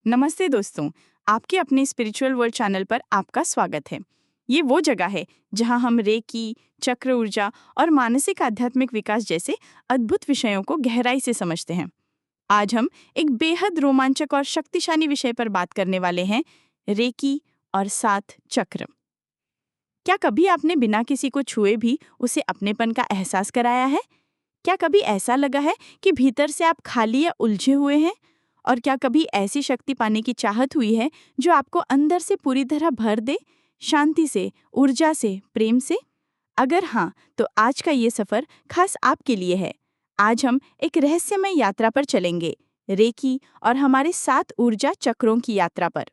नमस्ते दोस्तों, आपके अपने स्पिरिचुअल वर्ल्ड चैनल पर आपका स्वागत है। ये वो जगह है जहां हम रेकी, चक्र ऊर्जा और मानसिक आध्यात्मिक विकास जैसे अद्भुत विषयों को गहराई से समझते हैं। आज हम एक बेहद रोमांचक और शक्तिशाली विषय पर बात करने वाले हैं, रेकी और 7 चक्र। क्या कभी आपने बिना किसी को छुए भी उसे अपनेपन का एहसास कराया है? क्या कभी ऐसा लगा है कि भीतर से आप खाली या उलझे हुए हैं? और क्या कभी ऐसी शक्ति पाने की चाहत हुई है जो आपको अंदर से पूरी तरह भर दे, शांति से, ऊर्जा से, प्रेम से? अगर हाँ, तो आज का ये सफर खास आपके लिए है। आज हम एक रहस्यमय यात्रा पर चलेंगे, रेकी और हमारे 7 ऊर्जा चक्रों की यात्रा पर।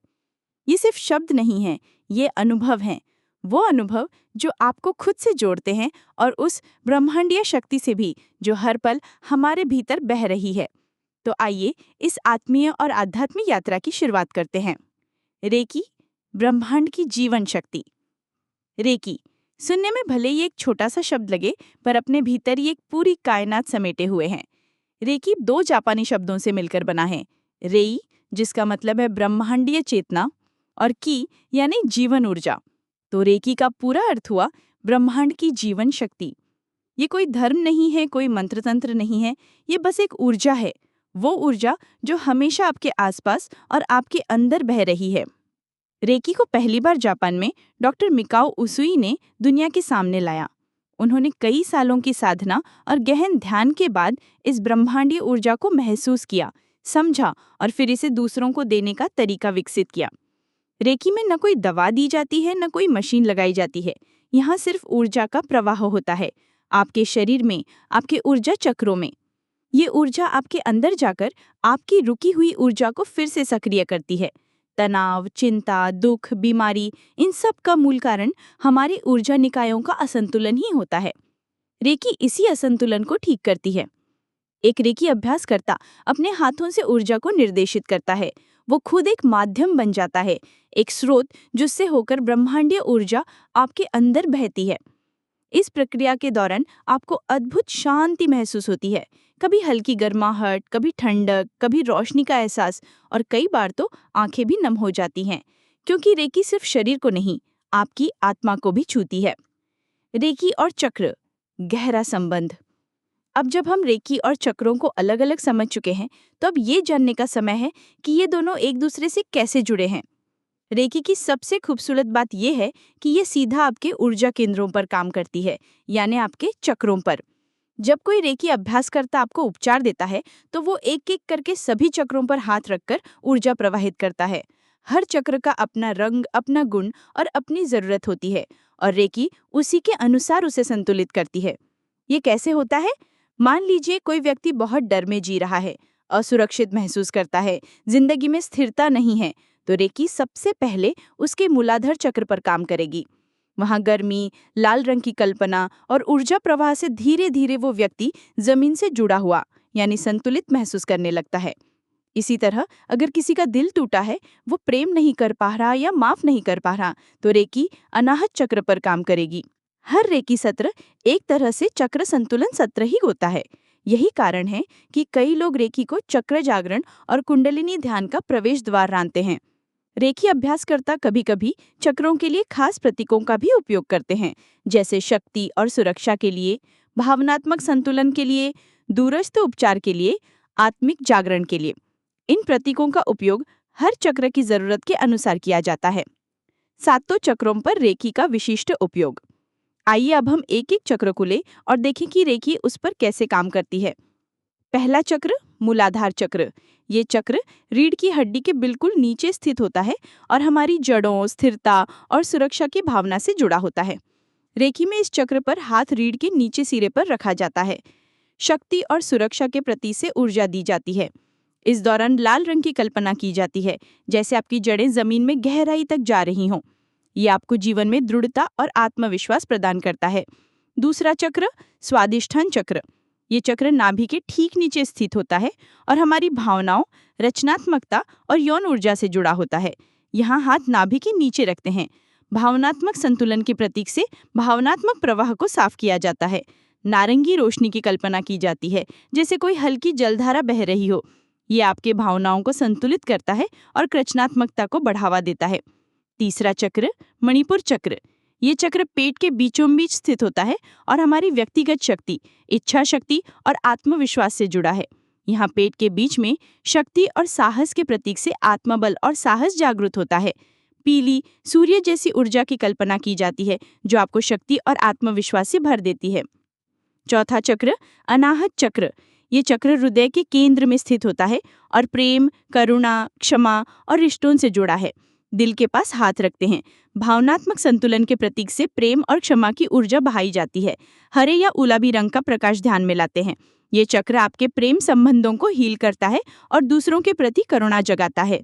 ये सिर्फ शब्द नहीं हैं, ये अनुभव हैं। वो अनुभव जो आपको खुद से जोड़ते हैं और उस ब्रह्मांडीय शक्ति से भी जो हर पल हमारे भीतर बह रही है। तो आइए इस आत्मीय और आध्यात्मिक यात्रा की शुरुआत करते हैं। रेकी, ब्रह्मांड की जीवन शक्ति। रेकी सुनने में भले ही एक छोटा सा शब्द लगे, पर अपने भीतर ही एक पूरी कायनात समेटे हुए हैं। रेकी 2 जापानी शब्दों से मिलकर बना है। रेई, जिसका मतलब है ब्रह्मांडीय चेतना, और की यानी जीवन ऊर्जा। तो रेकी का पूरा अर्थ हुआ ब्रह्मांड की जीवन शक्ति। ये कोई धर्म नहीं है, कोई मंत्र तंत्र नहीं है, ये बस एक ऊर्जा है। वो ऊर्जा जो हमेशा आपके आसपास और आपके अंदर बह रही है। रेकी को पहली बार जापान में डॉक्टर मिकाओ उसुई ने दुनिया के सामने लाया। उन्होंने कई सालों की साधना और गहन ध्यान के बाद इस ब्रह्मांडीय ऊर्जा को महसूस किया, समझा और फिर इसे दूसरों को देने का तरीका विकसित किया। रेकी में न कोई दवा दी जाती है, न कोई मशीन लगाई जाती है। यहाँ सिर्फ ऊर्जा का प्रवाह होता है, आपके शरीर में, आपके ऊर्जा चक्रों में। ये ऊर्जा आपके अंदर जाकर आपकी रुकी हुई ऊर्जा को फिर से सक्रिय करती है। तनाव, चिंता, दुख, बीमारी, इन सब का मूल कारण हमारे ऊर्जा निकायों का असंतुलन ही होता है। रेकी इसी असंतुलन को ठीक करती है। एक रेकी अभ्यासकर्ता अपने हाथों से ऊर्जा को निर्देशित करता है। वो खुद एक माध्यम बन जाता है, एक स्रोत जिससे होकर ब्रह्मांडीय ऊर्जा आपके अंदर बहती है। इस प्रक्रिया के दौरान आपको अद्भुत शांति महसूस होती है। कभी हल्की गर्माहट, कभी ठंडक, कभी रोशनी का एहसास, और कई बार तो आंखें भी नम हो जाती हैं, क्योंकि रेकी सिर्फ शरीर को नहीं, आपकी आत्मा को भी छूती है। रेकी और चक्र, गहरा संबंध। अब जब हम रेकी और चक्रों को अलग अलग समझ चुके हैं, तो अब ये जानने का समय है कि ये दोनों एक दूसरे से कैसे जुड़े हैं। रेकी की सबसे खूबसूरत बात यह है कि ये सीधा आपके ऊर्जा केंद्रों पर काम करती है, यानी आपके चक्रों पर। जब कोई रेकी अभ्यासकर्ता आपको उपचार देता है, तो वो एक एक करके सभी चक्रों पर हाथ रखकर ऊर्जा प्रवाहित करता है। हर चक्र का अपना रंग, अपना गुण और अपनी जरूरत होती है, और रेकी उसी के अनुसार उसे संतुलित करती है। ये कैसे होता है? मान लीजिए कोई व्यक्ति बहुत डर में जी रहा है, असुरक्षित महसूस करता है, जिंदगी में स्थिरता नहीं है, तो रेकी सबसे पहले उसके मूलाधार चक्र पर काम करेगी। वहां गर्मी, लाल रंग की कल्पना और ऊर्जा प्रवाह से धीरे धीरे वो व्यक्ति जमीन से जुड़ा हुआ यानी संतुलित महसूस करने लगता है। इसी तरह अगर किसी का दिल टूटा है, वो प्रेम नहीं कर पा रहा या माफ नहीं कर पा रहा, तो रेकी अनाहत चक्र पर काम करेगी। हर रेकी सत्र एक तरह से चक्र संतुलन सत्र ही होता है। यही कारण है कि कई लोग रेकी को चक्र जागरण और कुंडलिनी ध्यान का प्रवेश द्वार मानते हैं। रेकी अभ्यासकर्ता कभी कभी चक्रों के लिए खास प्रतीकों का भी उपयोग करते हैं, जैसे शक्ति और सुरक्षा के लिए, भावनात्मक संतुलन के लिए, दूरस्थ उपचार के लिए, आत्मिक जागरण के लिए। इन प्रतीकों का उपयोग हर चक्र की जरूरत के अनुसार किया जाता है। 7 चक्रों पर रेकी का विशिष्ट उपयोग। आइए अब हम एक एक चक्र को ले और देखें कि रेकी उस पर कैसे काम करती है। पहला चक्र, मूलाधार चक्र। ये चक्र रीढ़ की हड्डी के बिल्कुल नीचे स्थित होता है और हमारी जड़ों, स्थिरता और सुरक्षा की भावना से जुड़ा होता है। रेकी में इस चक्र पर हाथ रीढ़ के नीचे सिरे पर रखा जाता है। शक्ति और सुरक्षा के प्रति से ऊर्जा दी जाती है। इस दौरान लाल रंग की कल्पना की जाती है, जैसे आपकी जड़ें जमीन में गहराई तक जा रही हों। ये आपको जीवन में दृढ़ता और आत्मविश्वास प्रदान करता है। दूसरा चक्र, स्वादिष्ठान चक्र। ये चक्र नाभि के ठीक नीचे स्थित होता है और हमारी भावनाओं, रचनात्मकता और यौन ऊर्जा से जुड़ा होता है। यहाँ हाथ नाभि के नीचे रखते हैं। भावनात्मक संतुलन के प्रतीक से भावनात्मक प्रवाह को साफ किया जाता है। नारंगी रोशनी की कल्पना की जाती है, जैसे कोई हल्की जलधारा बह रही हो। ये आपके भावनाओं को संतुलित करता है और रचनात्मकता को बढ़ावा देता है। तीसरा चक्र, मणिपुर चक्र। ये चक्र पेट के बीचों बीच स्थित होता है और हमारी व्यक्तिगत शक्ति, इच्छा शक्ति और आत्मविश्वास से जुड़ा है। यहाँ पेट के बीच में शक्ति और साहस के प्रतीक से आत्मबल और साहस जागृत होता है। पीली सूर्य जैसी ऊर्जा की कल्पना की जाती है जो आपको शक्ति और आत्मविश्वास से भर देती है। चौथा चक्र, अनाहत चक्र। ये चक्र हृदय के केंद्र में स्थित होता है और प्रेम, करुणा, क्षमा और रिश्तों से जुड़ा है। दिल के पास हाथ रखते हैं। भावनात्मक संतुलन के प्रतीक से प्रेम और क्षमा की ऊर्जा बहाई जाती है। हरे या गुलाबी रंग का प्रकाश ध्यान में लाते हैं। ये चक्र आपके प्रेम संबंधों को हील करता है और दूसरों के प्रति करुणा जगाता है।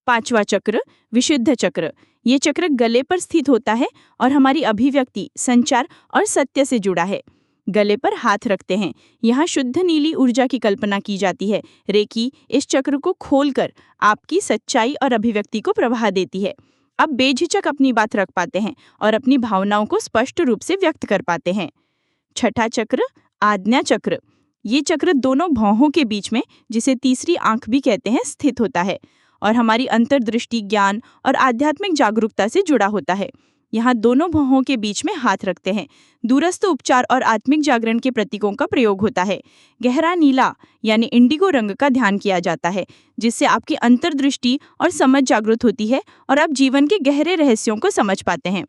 पांचवा चक्र, विशुद्ध चक्र। ये चक्र गले पर स्थित होता है और हमारी अभिव्यक्ति, संचार और सत्य से जुड़ा है। गले पर हाथ रखते हैं। यहाँ शुद्ध नीली ऊर्जा की कल्पना की जाती है। रेकी इस चक्र को खोलकर आपकी सच्चाई और अभिव्यक्ति को प्रवाह देती है। आप बेझिझक अपनी बात रख पाते हैं और अपनी भावनाओं को स्पष्ट रूप से व्यक्त कर पाते हैं। छठा चक्र, आज्ञा चक्र। ये चक्र दोनों भौहों के बीच में, जिसे तीसरी आंख भी कहते हैं, स्थित होता है और हमारी अंतर्दृष्टि, ज्ञान और आध्यात्मिक जागरूकता से जुड़ा होता है। यहाँ दोनों भौहों के बीच में हाथ रखते हैं। दूरस्थ उपचार और आत्मिक जागरण के प्रतीकों का प्रयोग होता है। गहरा नीला यानी इंडिगो रंग का ध्यान किया जाता है, जिससे आपकी अंतर्दृष्टि और समझ जागृत होती है और आप जीवन के गहरे रहस्यों को समझ पाते हैं।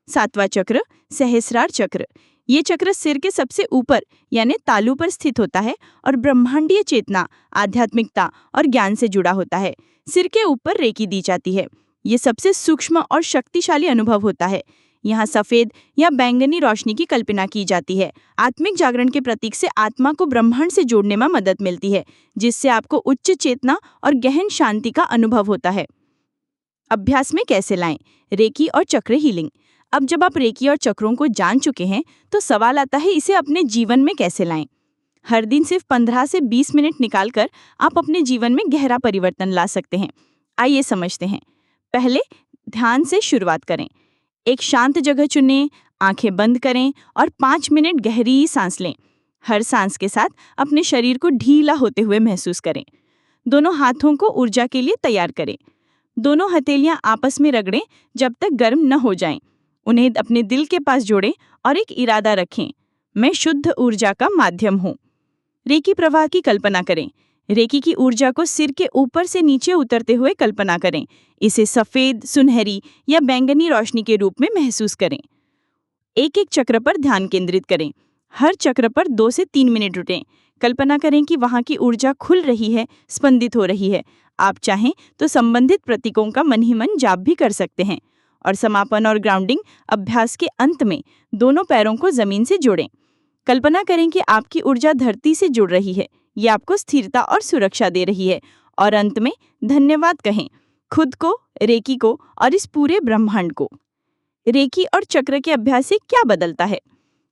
सातवां चक्र, सहस्रार चक्र। ये चक्र सिर के सबसे ऊपर यानी तालू पर स्थित होता है और ब्रह्मांडीय चेतना, आध्यात्मिकता और ज्ञान से जुड़ा होता है। सिर के ऊपर रेकी दी जाती है। ये सबसे सूक्ष्म और शक्तिशाली अनुभव होता है। यहाँ सफेद या बैंगनी रोशनी की कल्पना की जाती है। आत्मिक जागरण के प्रतीक से आत्मा को ब्रह्मांड से जोड़ने में मदद मिलती है, जिससे आपको उच्च चेतना और गहन शांति का अनुभव होता है। अभ्यास में कैसे लाएं? रेकी और चक्र हीलिंग। अब जब आप रेकी और चक्रों को जान चुके हैं तो सवाल आता है, इसे अपने जीवन में कैसे लाएं? हर दिन सिर्फ 15 से 20 मिनट निकालकर आप अपने जीवन में गहरा परिवर्तन ला सकते हैं। आइए समझते हैं। पहले ध्यान से शुरुआत करें। एक शांत जगह चुनें, आंखें बंद करें और 5 मिनट गहरी सांस लें। हर सांस के साथ अपने शरीर को ढीला होते हुए महसूस करें। दोनों हाथों को ऊर्जा के लिए तैयार करें। दोनों हथेलियां आपस में रगड़ें जब तक गर्म न हो जाएं। उन्हें अपने दिल के पास जोड़ें और एक इरादा रखें, मैं शुद्ध ऊर्जा का माध्यम हूँ। रेकी प्रवाह की कल्पना करें। रेकी की ऊर्जा को सिर के ऊपर से नीचे उतरते हुए कल्पना करें। इसे सफ़ेद, सुनहरी या बैंगनी रोशनी के रूप में महसूस करें। एक एक चक्र पर ध्यान केंद्रित करें। हर चक्र पर 2 से 3 मिनट रुकें। कल्पना करें कि वहाँ की ऊर्जा खुल रही है, स्पंदित हो रही है। आप चाहें तो संबंधित प्रतीकों का मन ही मन जाप भी कर सकते हैं। और समापन और ग्राउंडिंग अभ्यास के अंत में दोनों पैरों को जमीन से जोड़ें। कल्पना करें कि आपकी ऊर्जा धरती से जुड़ रही है। ये आपको स्थिरता और सुरक्षा दे रही है। और अंत में धन्यवाद कहें, खुद को, रेकी को और इस पूरे ब्रह्मांड को। रेकी और चक्र के अभ्यास से क्या बदलता है?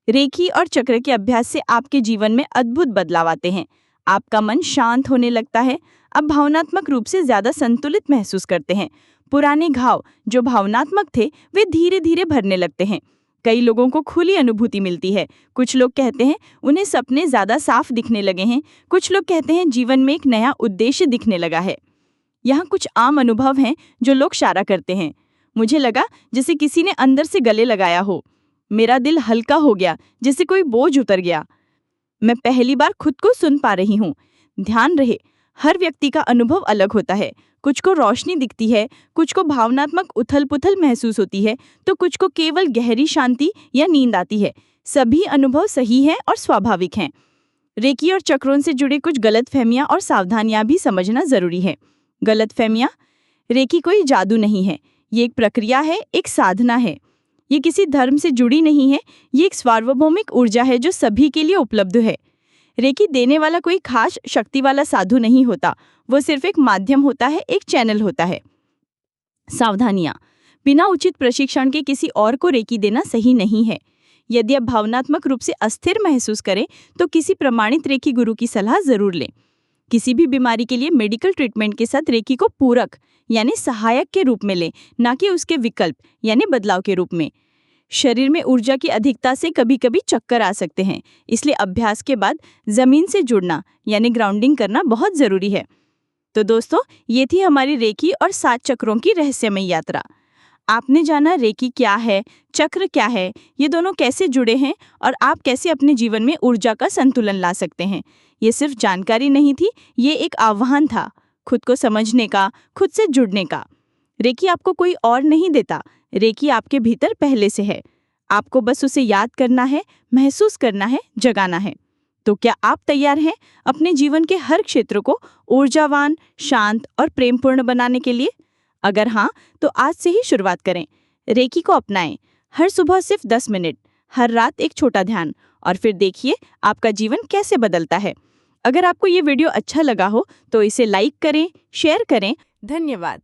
रेकी और चक्र के अभ्यास से आपके जीवन में अद्भुत बदलाव आते हैं। आपका मन शांत होने लगता है। आप भावनात्मक रूप से ज्यादा संतुलित महसूस करते हैं। पुराने घाव जो भावनात्मक थे, वे धीरे धीरे भरने लगते हैं। कई लोगों को खुली अनुभूति मिलती है। कुछ लोग कहते हैं उन्हें सपने ज्यादा साफ दिखने लगे हैं। कुछ लोग कहते हैं जीवन में एक नया उद्देश्य दिखने लगा है। यहाँ कुछ आम अनुभव हैं जो लोग साझा करते हैं। मुझे लगा जैसे किसी ने अंदर से गले लगाया हो। मेरा दिल हल्का हो गया, जैसे कोई बोझ उतर गया। मैं पहली बार खुद को सुन पा रही हूँ। ध्यान रहे, हर व्यक्ति का अनुभव अलग होता है। कुछ को रोशनी दिखती है, कुछ को भावनात्मक उथल-पुथल महसूस होती है, तो कुछ को केवल गहरी शांति या नींद आती है। सभी अनुभव सही हैं और स्वाभाविक हैं। रेकी और चक्रों से जुड़े कुछ गलतफहमियां और सावधानियां भी समझना जरूरी है। गलतफहमियां: रेकी कोई जादू नहीं है, ये एक प्रक्रिया है, एक साधना है। ये किसी धर्म से जुड़ी नहीं है, ये एक सार्वभौमिक ऊर्जा है जो सभी के लिए उपलब्ध है। रेकी देने वाला कोई खास शक्ति वाला साधु नहीं होता, वो सिर्फ एक माध्यम होता है, एक चैनल होता है। सावधानियां: बिना उचित प्रशिक्षण के किसी और को रेकी देना सही नहीं है। यदि आप भावनात्मक रूप से अस्थिर महसूस करें तो किसी प्रमाणित रेकी गुरु की सलाह जरूर लें। किसी भी बीमारी के लिए मेडिकल ट्रीटमेंट के साथ रेकी को पूरक यानी सहायक के रूप में लें, ना कि उसके विकल्प यानी बदलाव के रूप में। शरीर में ऊर्जा की अधिकता से कभी कभी चक्कर आ सकते हैं, इसलिए अभ्यास के बाद जमीन से जुड़ना यानी ग्राउंडिंग करना बहुत जरूरी है। तो दोस्तों, ये थी हमारी रेकी और 7 चक्रों की रहस्यमय यात्रा। आपने जाना रेकी क्या है, चक्र क्या है, ये दोनों कैसे जुड़े हैं और आप कैसे अपने जीवन में ऊर्जा का संतुलन ला सकते हैं। ये सिर्फ जानकारी नहीं थी, ये एक आह्वान था खुद को समझने का, खुद से जुड़ने का। रेकी आपको कोई और नहीं देता, रेकी आपके भीतर पहले से है। आपको बस उसे याद करना है, महसूस करना है, जगाना है। तो क्या आप तैयार हैं अपने जीवन के हर क्षेत्र को ऊर्जावान, शांत और प्रेमपूर्ण बनाने के लिए? अगर हाँ, तो आज से ही शुरुआत करें। रेकी को अपनाएं। हर सुबह सिर्फ 10 मिनट, हर रात एक छोटा ध्यान, और फिर देखिए आपका जीवन कैसे बदलता है। अगर आपको ये वीडियो अच्छा लगा हो तो इसे लाइक करें, शेयर करें। धन्यवाद।